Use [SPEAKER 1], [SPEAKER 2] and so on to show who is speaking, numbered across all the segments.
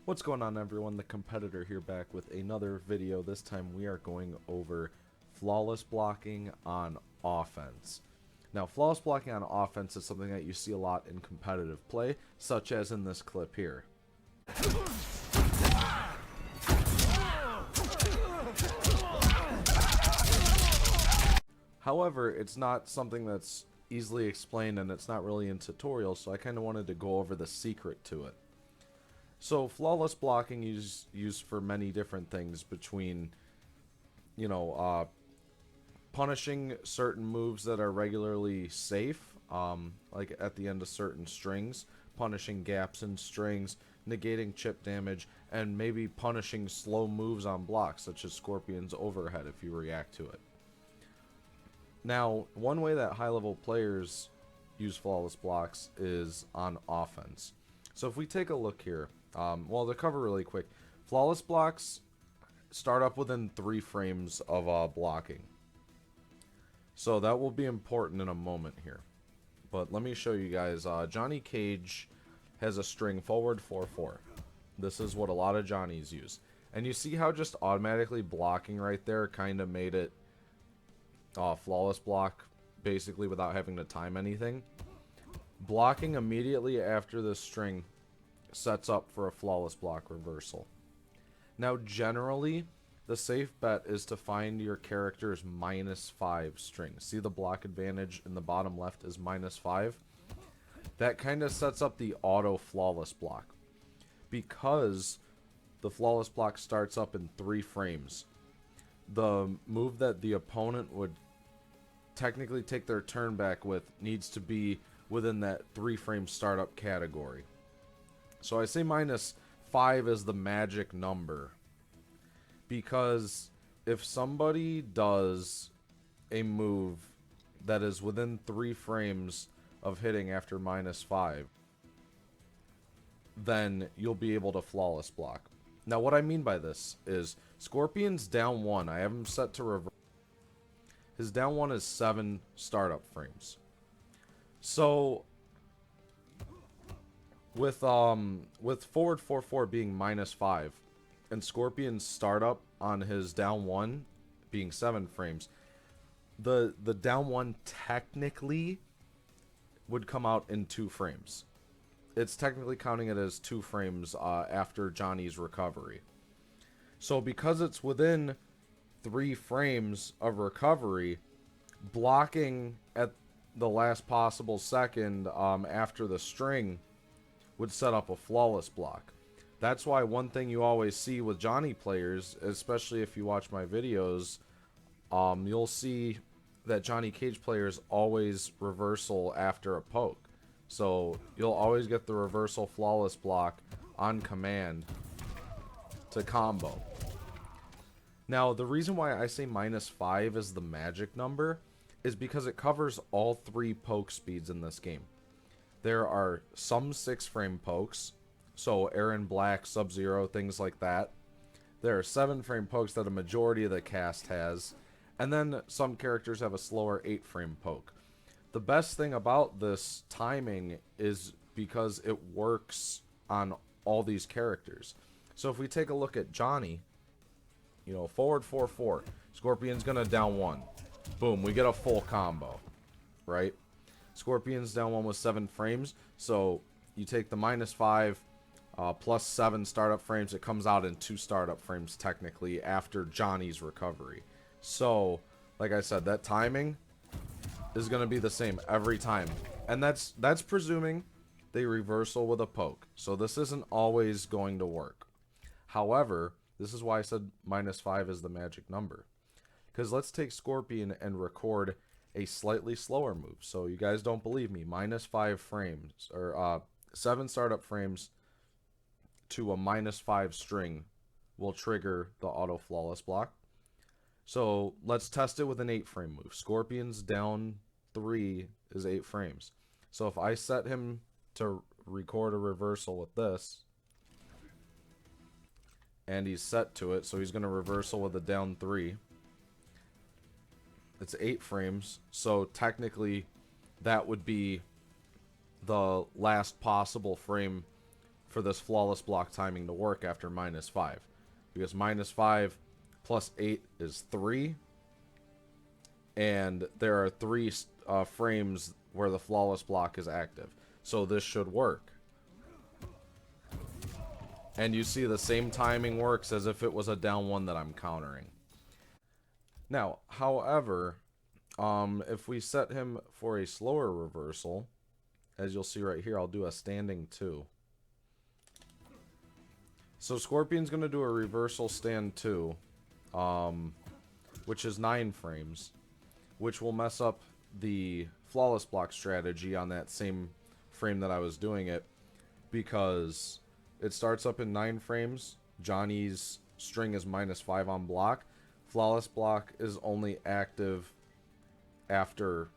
[SPEAKER 1] What's going on, everyone? The Kompetitor here, back with another video. This time we are going over flawless blocking on offense. Now, flawless blocking on offense is something that you see a lot in competitive play, such as in this clip here. However, it's not something that's easily explained, and it's not really in tutorials, so I kind of wanted to go over the secret to it. So flawless blocking is used for many different things, between, punishing certain moves that are regularly safe, like at the end of certain strings, punishing gaps in strings, negating chip damage, and maybe punishing slow moves on blocks, such as Scorpion's overhead if you react to it. Now, one way that high-level players use flawless blocks is on offense. So if we take a look here, well, to cover really quick, flawless blocks start up within 3 frames of blocking. So that will be important in a moment here. But let me show you guys. Johnny Cage has a string forward 4-4. This is what a lot of Johnnies use. And you see how just automatically blocking right there kind of made it flawless block, basically without having to time anything. Blocking immediately after the string sets up for a flawless block reversal. Now, generally, the safe bet is to find your character's -5 string. See the block advantage in the bottom left is -5? That kind of sets up the auto flawless block. Because the flawless block starts up in 3 frames, the move that the opponent would technically take their turn back with needs to be within that 3-frame startup category. So I say -5 is the magic number, because if somebody does a move that is within 3 frames of hitting after -5, then you'll be able to flawless block. Now, what I mean by this is Scorpion's down 1. I have him set to reverse. His down 1 is 7 startup frames. So with forward 4-4 being -5 and Scorpion's startup on his down 1 being 7 frames, the down 1 technically would come out in 2 frames. It's technically counting it as 2 frames after Johnny's recovery. So because it's within 3 frames of recovery, blocking at the last possible second after the string would set up a flawless block. That's why one thing you always see with Johnny players, especially if you watch my videos, you'll see that Johnny Cage players always reversal after a poke. So you'll always get the reversal flawless block on command to combo. Now, the reason why I say -5 is the magic number is because it covers all 3 poke speeds in this game. There are some 6-frame pokes, so Aaron Black, Sub-Zero, things like that. There are 7-frame pokes that a majority of the cast has, and then some characters have a slower 8-frame poke. The best thing about this timing is because it works on all these characters. So if we take a look at Johnny, forward 4-4, Scorpion's gonna down 1. Boom, we get a full combo, right? Scorpion's down 1 with 7 frames, so you take the -5 plus 7 startup frames, it comes out in 2 startup frames technically after Johnny's recovery. So, like I said, that timing is going to be the same every time. And that's presuming they reversal with a poke. So this isn't always going to work. However, this is why I said -5 is the magic number. Because let's take Scorpion and record a slightly slower move. So you guys don't believe me. -5 frames, or 7 startup frames to a -5 string will trigger the auto flawless block. So let's test it with an 8-frame move. Scorpion's down 3 is 8 frames. So if I set him to record a reversal with this, and he's set to it, so he's going to reversal with a down 3. It's 8 frames, so technically that would be the last possible frame for this flawless block timing to work after -5. Because -5 plus 8 is 3. And there are 3 frames where the flawless block is active. So this should work. And you see the same timing works as if it was a down 1 that I'm countering. Now, however, if we set him for a slower reversal, as you'll see right here, I'll do a standing 2. So Scorpion's going to do a reversal stand 2, which is 9 frames, which will mess up the flawless block strategy on that same frame that I was doing it, because it starts up in 9 frames. Johnny's string is -5 on block. Flawless block is only active after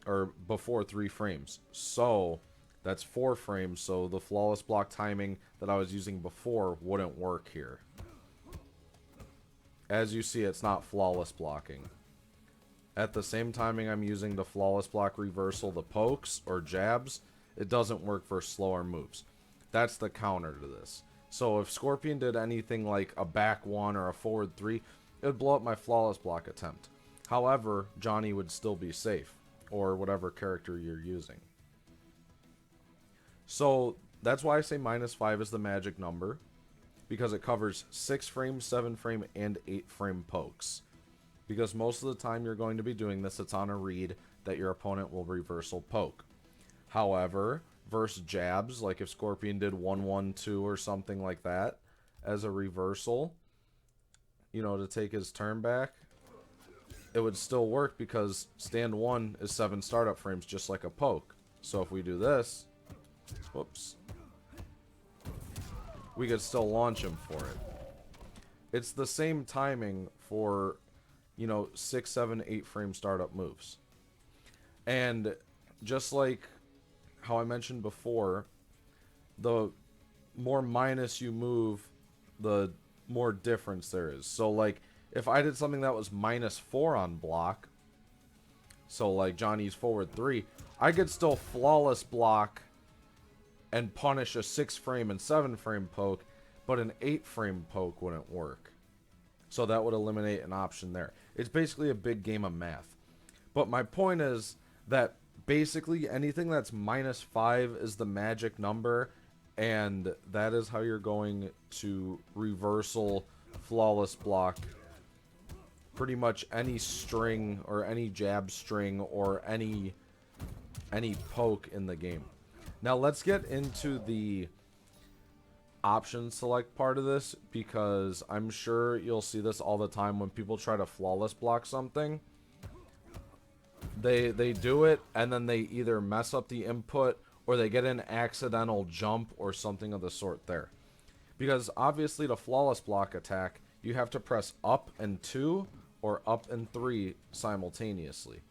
[SPEAKER 1] or before 3 frames. So that's 4 frames. So the flawless block timing that I was using before wouldn't work here. As you see, it's not flawless blocking. At the same timing I'm using the flawless block reversal, the pokes or jabs, it doesn't work for slower moves. That's the counter to this. So if Scorpion did anything like a back 1 or a forward 3, it would blow up my flawless block attempt. However, Johnny would still be safe, or whatever character you're using. So that's why I say -5 is the magic number, because it covers 6 frame, 7 frame, and 8 frame pokes. Because most of the time you're going to be doing this, it's on a read that your opponent will reversal poke. However, versus jabs, like if Scorpion did 1-1-2 or something like that as a reversal, you know, to take his turn back, it would still work because stand 1 is 7 startup frames, just like a poke. So if we do this, whoops, we could still launch him for it. It's the same timing for, you know, 6, 7, 8 frame startup moves. And just like how I mentioned before, the more minus you move, the more difference there is. So like if I did something that was -4 on block, so like Johnny's forward 3, I could still flawless block and punish a 6 frame and 7 frame poke, but an 8 frame poke wouldn't work. So that would eliminate an option there. It's basically a big game of math. But my point is that basically anything that's -5 is the magic number, and that is how you're going to reversal flawless block pretty much any string or any jab string or any poke in the game. Now let's get into the option select part of this, because I'm sure you'll see this all the time when people try to flawless block something. They do it and then they either mess up the input or they get an accidental jump or something of the sort there. Because obviously to flawless block attack, you have to press up and 2 or up and 3 simultaneously.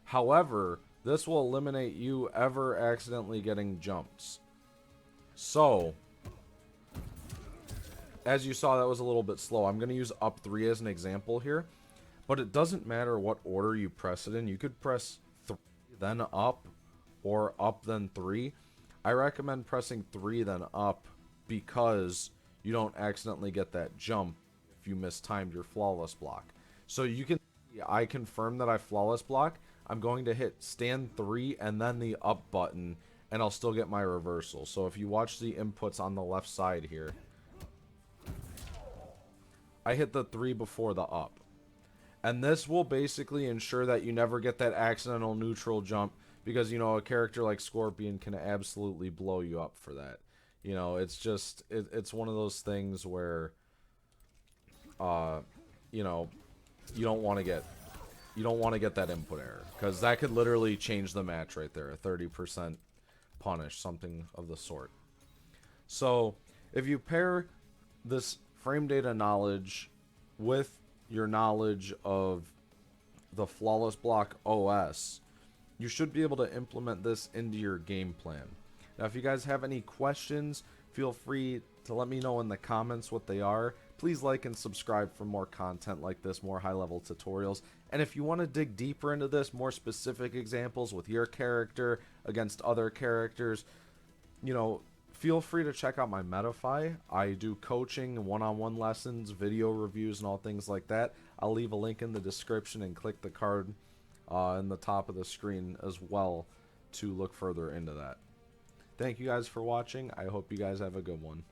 [SPEAKER 1] However, this will eliminate you ever accidentally getting jumps. So, as you saw, that was a little bit slow. I'm going to use up 3 as an example here. But it doesn't matter what order you press it in. You could press 3, then up, or up, then 3. I recommend pressing 3, then up, because you don't accidentally get that jump if you mistimed your flawless block. So you can see I confirm that I flawless block. I'm going to hit stand 3 and then the up button, and I'll still get my reversal. So if you watch the inputs on the left side here, I hit the 3 before the up. And this will basically ensure that you never get that accidental neutral jump, because, you know, a character like Scorpion can absolutely blow you up for that. You know, it's just, it's one of those things where, you know, you don't want to get that input error, because that could literally change the match right there. A 30% punish, something of the sort. So if you pair this frame data knowledge with your knowledge of the flawless block OS, you should be able to implement this into your game plan. Now, if you guys have any questions, feel free to let me know in the comments what they are. Please like and subscribe for more content like this, more high-level tutorials. And if you want to dig deeper into this, more specific examples with your character against other characters, you know, feel free to check out my Metafy. I do coaching, one-on-one lessons, video reviews, and all things like that. I'll leave a link in the description and click the card in the top of the screen as well to look further into that. Thank you guys for watching. I hope you guys have a good one.